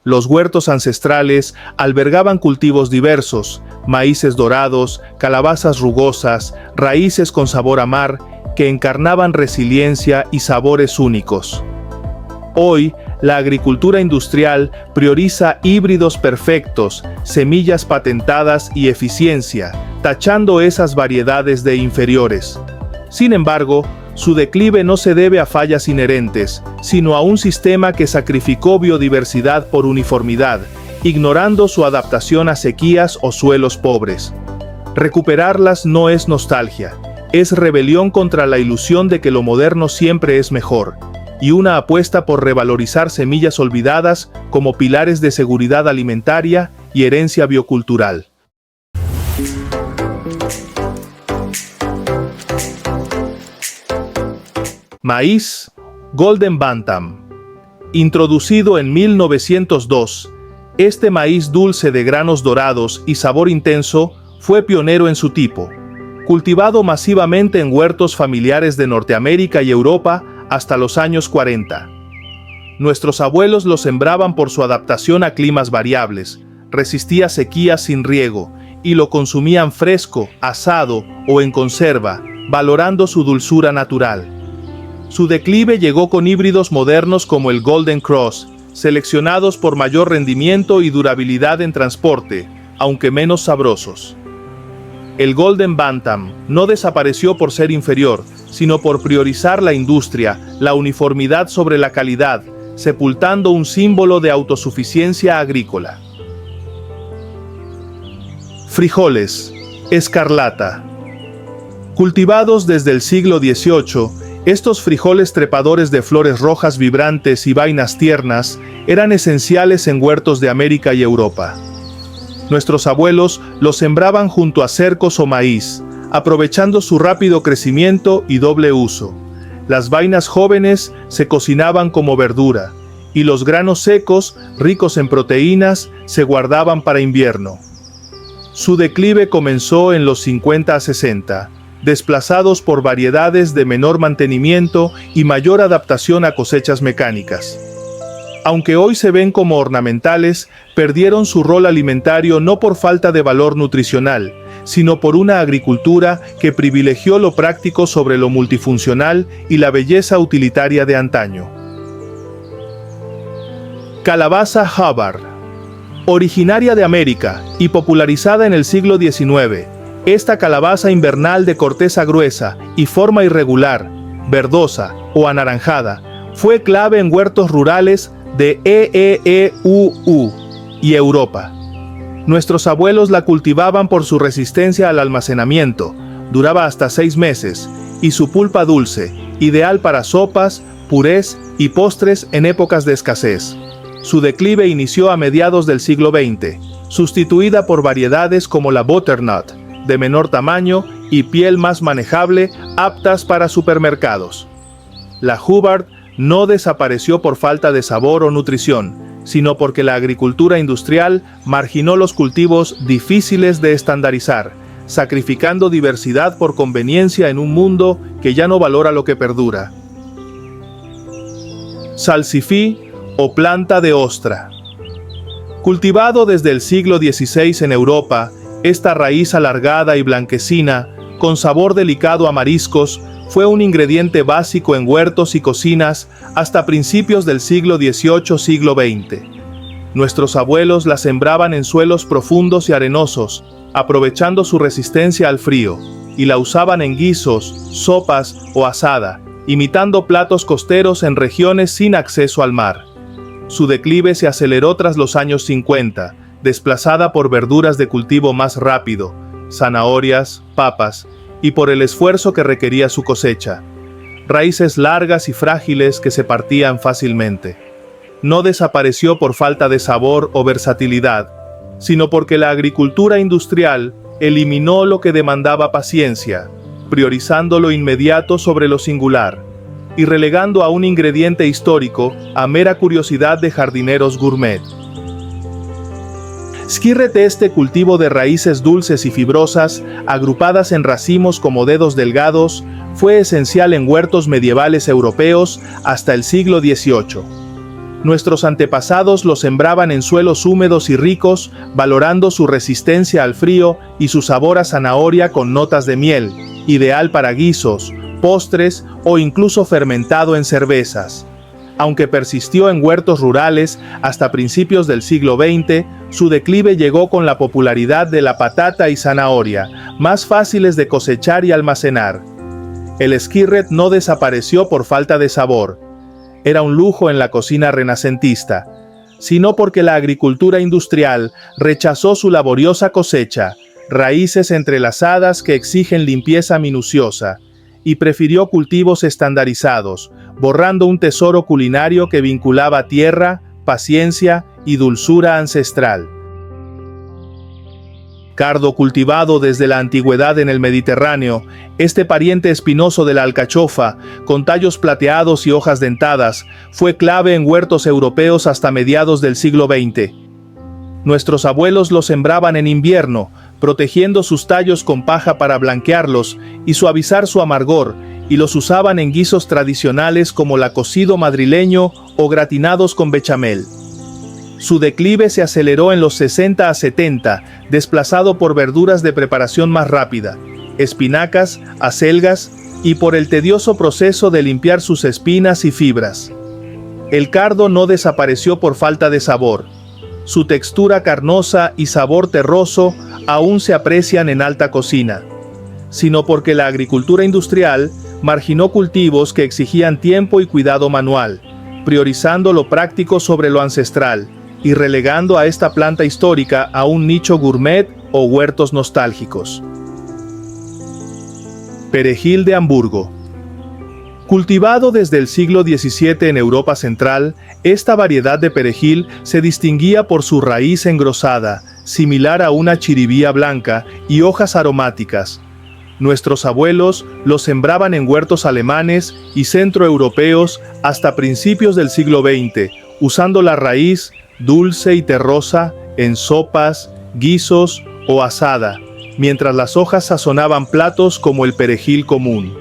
Los huertos ancestrales albergaban cultivos diversos, maíces dorados, calabazas rugosas, raíces con sabor a mar, que encarnaban resiliencia y sabores únicos. Hoy, la agricultura industrial prioriza híbridos perfectos, semillas patentadas y eficiencia, tachando esas variedades de inferiores. Sin embargo, su declive no se debe a fallas inherentes, sino a un sistema que sacrificó biodiversidad por uniformidad, ignorando su adaptación a sequías o suelos pobres. Recuperarlas no es nostalgia, es rebelión contra la ilusión de que lo moderno siempre es mejor, y una apuesta por revalorizar semillas olvidadas como pilares de seguridad alimentaria y herencia biocultural. Maíz Golden Bantam. Introducido en 1902, este maíz dulce de granos dorados y sabor intenso fue pionero en su tipo. Cultivado masivamente en huertos familiares de Norteamérica y Europa hasta los años 40. Nuestros abuelos lo sembraban por su adaptación a climas variables, resistía sequías sin riego, y lo consumían fresco, asado o en conserva, valorando su dulzura natural. Su declive llegó con híbridos modernos como el Golden Cross, seleccionados por mayor rendimiento y durabilidad en transporte, aunque menos sabrosos. El Golden Bantam no desapareció por ser inferior, sino por priorizar la industria, la uniformidad sobre la calidad, sepultando un símbolo de autosuficiencia agrícola. Frijoles Escarlata. Cultivados desde el siglo XVIII, estos frijoles trepadores de flores rojas vibrantes y vainas tiernas eran esenciales en huertos de América y Europa. Nuestros abuelos los sembraban junto a cercos o maíz, aprovechando su rápido crecimiento y doble uso. Las vainas jóvenes se cocinaban como verdura, y los granos secos, ricos en proteínas, se guardaban para invierno. Su declive comenzó en los 50 a 60, desplazados por variedades de menor mantenimiento y mayor adaptación a cosechas mecánicas. Aunque hoy se ven como ornamentales, perdieron su rol alimentario no por falta de valor nutricional, sino por una agricultura que privilegió lo práctico sobre lo multifuncional y la belleza utilitaria de antaño. Calabaza Hubbard. Originaria de América y popularizada en el siglo XIX, esta calabaza invernal de corteza gruesa y forma irregular, verdosa o anaranjada, fue clave en huertos rurales de EEEUU y Europa. Nuestros abuelos la cultivaban por su resistencia al almacenamiento, duraba hasta 6 meses, y su pulpa dulce, ideal para sopas, purés y postres en épocas de escasez. Su declive inició a mediados del siglo XX, sustituida por variedades como la butternut, de menor tamaño y piel más manejable, aptas para supermercados. La Hubbard no desapareció por falta de sabor o nutrición, sino porque la agricultura industrial marginó los cultivos difíciles de estandarizar, sacrificando diversidad por conveniencia en un mundo que ya no valora lo que perdura. Salsifí o planta de ostra. Cultivado desde el siglo XVI en Europa, esta raíz alargada y blanquecina, con sabor delicado a mariscos, fue un ingrediente básico en huertos y cocinas hasta principios del siglo XVIII-siglo XX. Nuestros abuelos la sembraban en suelos profundos y arenosos, aprovechando su resistencia al frío, y la usaban en guisos, sopas o asada, imitando platos costeros en regiones sin acceso al mar. Su declive se aceleró tras los años 50, desplazada por verduras de cultivo más rápido, zanahorias, papas, y por el esfuerzo que requería su cosecha. Raíces largas y frágiles que se partían fácilmente. No desapareció por falta de sabor o versatilidad, sino porque la agricultura industrial eliminó lo que demandaba paciencia, priorizando lo inmediato sobre lo singular, y relegando a un ingrediente histórico a mera curiosidad de jardineros gourmet. Skirret, este cultivo de raíces dulces y fibrosas, agrupadas en racimos como dedos delgados, fue esencial en huertos medievales europeos hasta el siglo XVIII. Nuestros antepasados lo sembraban en suelos húmedos y ricos, valorando su resistencia al frío y su sabor a zanahoria con notas de miel, ideal para guisos, postres o incluso fermentado en cervezas. Aunque persistió en huertos rurales hasta principios del siglo XX, su declive llegó con la popularidad de la patata y zanahoria, más fáciles de cosechar y almacenar. El skillet no desapareció por falta de sabor. Era un lujo en la cocina renacentista, sino porque la agricultura industrial rechazó su laboriosa cosecha, raíces entrelazadas que exigen limpieza minuciosa, y prefirió cultivos estandarizados, borrando un tesoro culinario que vinculaba tierra, paciencia y dulzura ancestral. Cardo cultivado desde la antigüedad en el Mediterráneo, este pariente espinoso de la alcachofa, con tallos plateados y hojas dentadas, fue clave en huertos europeos hasta mediados del siglo XX. Nuestros abuelos lo sembraban en invierno, protegiendo sus tallos con paja para blanquearlos y suavizar su amargor, y los usaban en guisos tradicionales como el cocido madrileño o gratinados con bechamel. Su declive se aceleró en los 60 a 70, desplazado por verduras de preparación más rápida, espinacas, acelgas, y por el tedioso proceso de limpiar sus espinas y fibras. El cardo no desapareció por falta de sabor. Su textura carnosa y sabor terroso aún se aprecian en alta cocina, sino porque la agricultura industrial marginó cultivos que exigían tiempo y cuidado manual, priorizando lo práctico sobre lo ancestral, y relegando a esta planta histórica a un nicho gourmet o huertos nostálgicos. Perejil de Hamburgo. Cultivado desde el siglo XVII en Europa Central, esta variedad de perejil se distinguía por su raíz engrosada, similar a una chiribía blanca, y hojas aromáticas. Nuestros abuelos lo sembraban en huertos alemanes y centroeuropeos hasta principios del siglo XX, usando la raíz dulce y terrosa en sopas, guisos o asada, mientras las hojas sazonaban platos como el perejil común.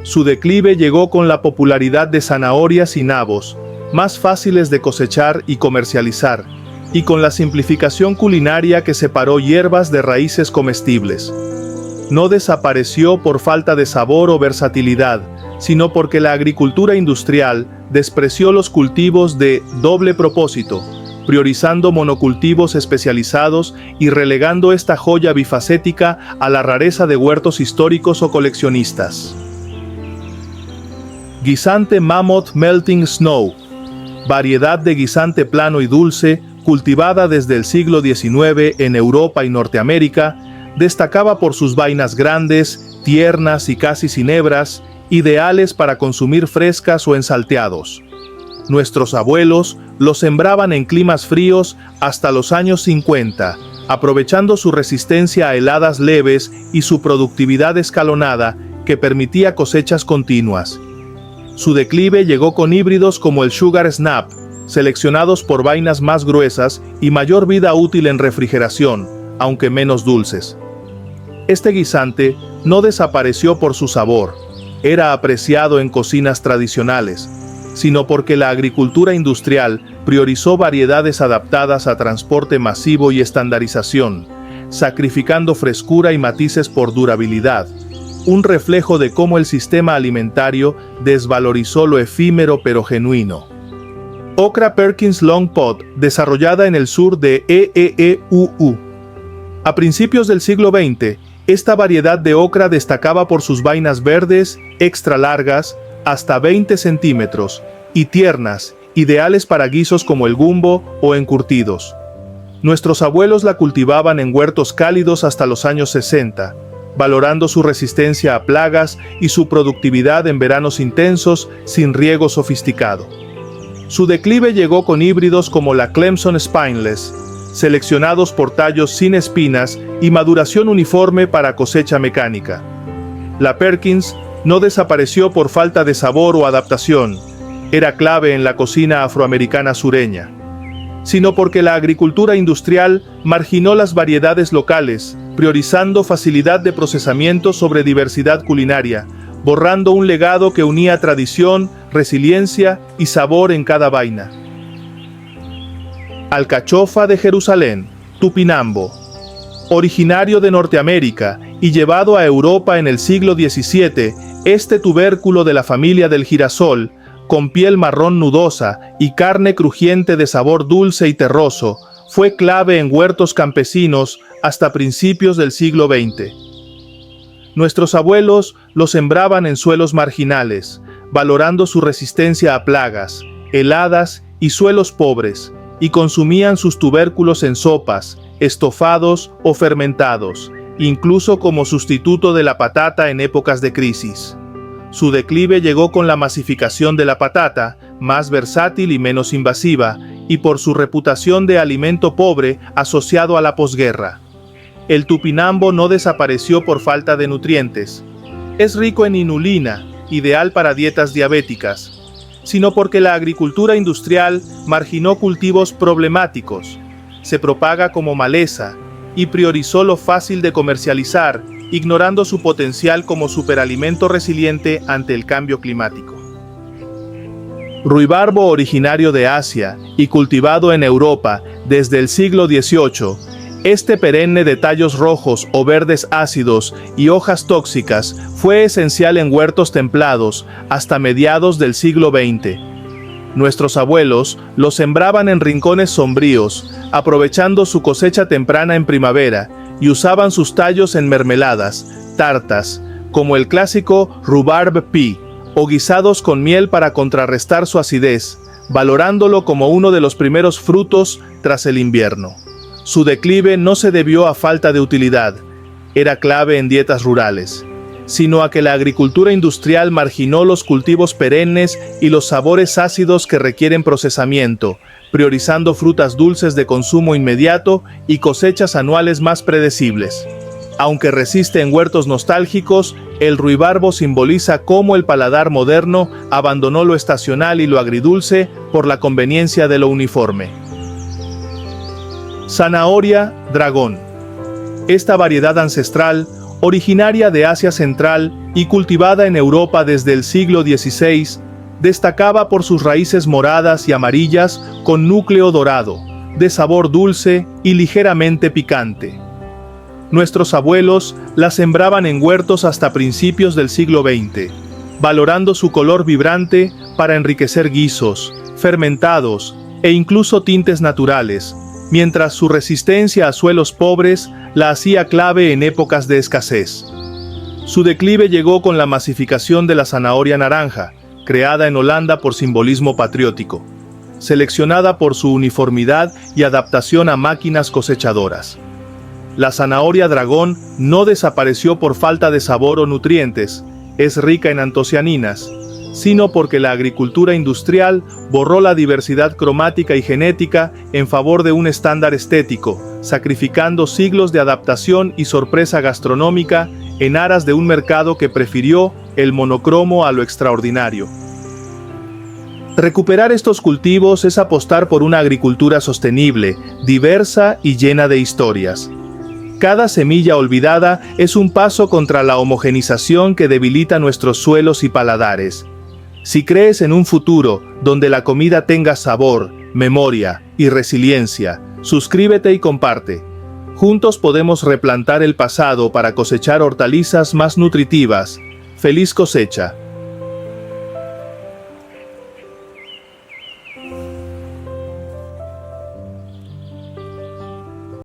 Su declive llegó con la popularidad de zanahorias y nabos, más fáciles de cosechar y comercializar, y con la simplificación culinaria que separó hierbas de raíces comestibles. No desapareció por falta de sabor o versatilidad, sino porque la agricultura industrial despreció los cultivos de doble propósito, priorizando monocultivos especializados y relegando esta joya bifacética a la rareza de huertos históricos o coleccionistas. Guisante Mammoth Melting Snow, variedad de guisante plano y dulce, cultivada desde el siglo XIX en Europa y Norteamérica, destacaba por sus vainas grandes, tiernas y casi sin hebras, ideales para consumir frescas o en salteados. Nuestros abuelos lo sembraban en climas fríos hasta los años 50, aprovechando su resistencia a heladas leves y su productividad escalonada que permitía cosechas continuas. Su declive llegó con híbridos como el Sugar Snap, seleccionados por vainas más gruesas y mayor vida útil en refrigeración, aunque menos dulces. Este guisante no desapareció por su sabor, era apreciado en cocinas tradicionales, sino porque la agricultura industrial priorizó variedades adaptadas a transporte masivo y estandarización, sacrificando frescura y matices por durabilidad, un reflejo de cómo el sistema alimentario desvalorizó lo efímero pero genuino. Okra Perkins Long Pod, desarrollada en el sur de EEEUU. A principios del siglo XX, esta variedad de ocra destacaba por sus vainas verdes, extra largas, hasta 20 centímetros, y tiernas, ideales para guisos como el gumbo o encurtidos. Nuestros abuelos la cultivaban en huertos cálidos hasta los años 60, valorando su resistencia a plagas y su productividad en veranos intensos sin riego sofisticado. Su declive llegó con híbridos como la Clemson Spineless, seleccionados por tallos sin espinas y maduración uniforme para cosecha mecánica. La Perkins no desapareció por falta de sabor o adaptación, era clave en la cocina afroamericana sureña, sino porque la agricultura industrial marginó las variedades locales, priorizando facilidad de procesamiento sobre diversidad culinaria, borrando un legado que unía tradición, resiliencia y sabor en cada vaina. Alcachofa de Jerusalén, Tupinambo. Originario de Norteamérica y llevado a Europa en el siglo XVII, este tubérculo de la familia del girasol, con piel marrón nudosa y carne crujiente de sabor dulce y terroso, fue clave en huertos campesinos hasta principios del siglo XX. Nuestros abuelos lo sembraban en suelos marginales, valorando su resistencia a plagas, heladas y suelos pobres, y consumían sus tubérculos en sopas, estofados o fermentados, incluso como sustituto de la patata en épocas de crisis. Su declive llegó con la masificación de la patata, más versátil y menos invasiva, y por su reputación de alimento pobre asociado a la posguerra. El tupinambo no desapareció por falta de nutrientes. Es rico en inulina, ideal para dietas diabéticas, sino porque la agricultura industrial marginó cultivos problemáticos, se propaga como maleza y priorizó lo fácil de comercializar, ignorando su potencial como superalimento resiliente ante el cambio climático. Ruibarbo, originario de Asia y cultivado en Europa desde el siglo XVIII, este perenne de tallos rojos o verdes ácidos y hojas tóxicas fue esencial en huertos templados hasta mediados del siglo XX. Nuestros abuelos lo sembraban en rincones sombríos, aprovechando su cosecha temprana en primavera, y usaban sus tallos en mermeladas, tartas, como el clásico rhubarb pie, o guisados con miel para contrarrestar su acidez, valorándolo como uno de los primeros frutos tras el invierno. Su declive no se debió a falta de utilidad, era clave en dietas rurales, sino a que la agricultura industrial marginó los cultivos perennes y los sabores ácidos que requieren procesamiento, priorizando frutas dulces de consumo inmediato y cosechas anuales más predecibles. Aunque resiste en huertos nostálgicos, el ruibarbo simboliza cómo el paladar moderno abandonó lo estacional y lo agridulce por la conveniencia de lo uniforme. Zanahoria dragón. Esta variedad ancestral, originaria de Asia Central y cultivada en Europa desde el siglo XVI, destacaba por sus raíces moradas y amarillas con núcleo dorado, de sabor dulce y ligeramente picante. Nuestros abuelos la sembraban en huertos hasta principios del siglo XX, valorando su color vibrante para enriquecer guisos, fermentados e incluso tintes naturales, mientras su resistencia a suelos pobres la hacía clave en épocas de escasez. Su declive llegó con la masificación de la zanahoria naranja, creada en Holanda por simbolismo patriótico, seleccionada por su uniformidad y adaptación a máquinas cosechadoras. La zanahoria dragón no desapareció por falta de sabor o nutrientes, es rica en antocianinas, sino porque la agricultura industrial borró la diversidad cromática y genética en favor de un estándar estético, sacrificando siglos de adaptación y sorpresa gastronómica en aras de un mercado que prefirió el monocromo a lo extraordinario. Recuperar estos cultivos es apostar por una agricultura sostenible, diversa y llena de historias. Cada semilla olvidada es un paso contra la homogenización que debilita nuestros suelos y paladares. Si crees en un futuro donde la comida tenga sabor, memoria y resiliencia, suscríbete y comparte. Juntos podemos replantar el pasado para cosechar hortalizas más nutritivas. ¡Feliz cosecha!